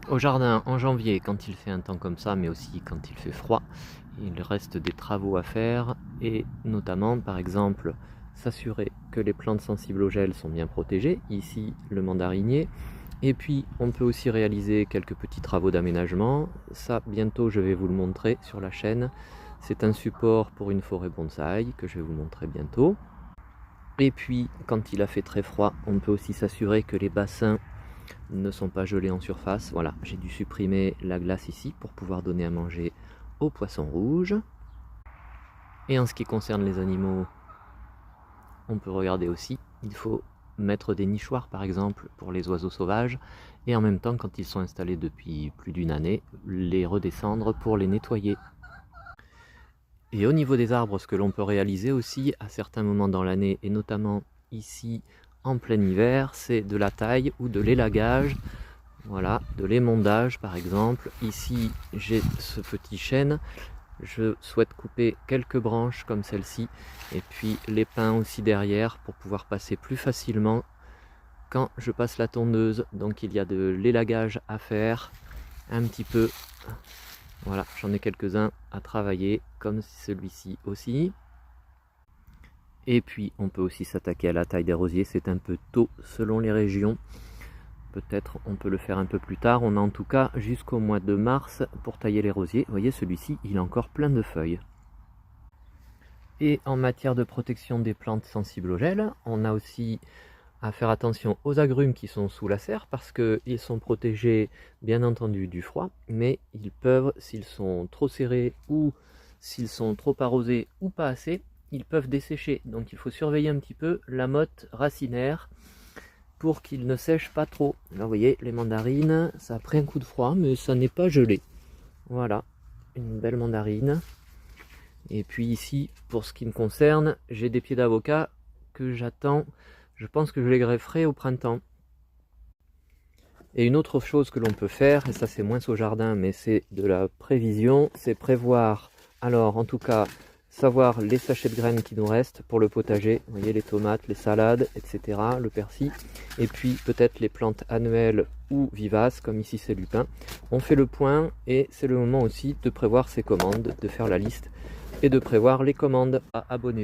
Au jardin, en janvier, quand il fait un temps comme ça, mais aussi quand il fait froid, il reste des travaux à faire et notamment, par exemple, s'assurer que les plantes sensibles au gel sont bien protégées, ici le mandarinier, et puis on peut aussi réaliser quelques petits travaux d'aménagement. Ça, bientôt, je vais vous le montrer sur la chaîne. C'est un support pour une forêt bonsaï que je vais vous montrer bientôt. Et puis, quand il a fait très froid, on peut aussi s'assurer que les bassins ne sont pas gelés en surface. Voilà, j'ai dû supprimer la glace ici pour pouvoir donner à manger aux poissons rouges. Et en ce qui concerne les animaux, on peut regarder aussi, il faut mettre des nichoirs par exemple pour les oiseaux sauvages et en même temps quand ils sont installés depuis plus d'une année, les redescendre pour les nettoyer. Et au niveau des arbres, ce que l'on peut réaliser aussi à certains moments dans l'année et notamment ici en plein hiver, c'est de la taille ou de l'élagage. Voilà, de l'émondage par exemple. Ici, j'ai ce petit chêne. Je souhaite couper quelques branches comme celle-ci et puis les pins aussi derrière pour pouvoir passer plus facilement quand je passe la tondeuse. Donc il y a de l'élagage à faire un petit peu. Voilà, j'en ai quelques-uns à travailler comme celui-ci aussi. Et puis on peut aussi s'attaquer à la taille des rosiers, c'est un peu tôt selon les régions. Peut-être on peut le faire un peu plus tard. On a en tout cas jusqu'au mois de mars pour tailler les rosiers. Vous voyez, celui-ci, il a encore plein de feuilles. Et en matière de protection des plantes sensibles au gel, on a aussi à faire attention aux agrumes qui sont sous la serre parce qu'ils sont protégés bien entendu du froid, mais ils peuvent, s'ils sont trop serrés ou s'ils sont trop arrosés ou pas assez, ils peuvent dessécher. Donc il faut surveiller un petit peu la motte racinaire pour qu'il ne sèche pas trop. Là vous voyez, les mandarines, ça a pris un coup de froid, mais ça n'est pas gelé. Voilà, une belle mandarine. Et puis ici, pour ce qui me concerne, j'ai des pieds d'avocat que j'attends. Je pense que je les grefferai au printemps. Et une autre chose que l'on peut faire, et ça c'est moins au jardin, mais c'est de la prévision, c'est prévoir, alors en tout cas, savoir les sachets de graines qui nous restent pour le potager. Vous voyez, les tomates, les salades, etc., le persil. Et puis peut-être les plantes annuelles ou vivaces, comme ici c'est lupin. On fait le point et c'est le moment aussi de prévoir ses commandes, de faire la liste et de prévoir les commandes. Abonnez-vous.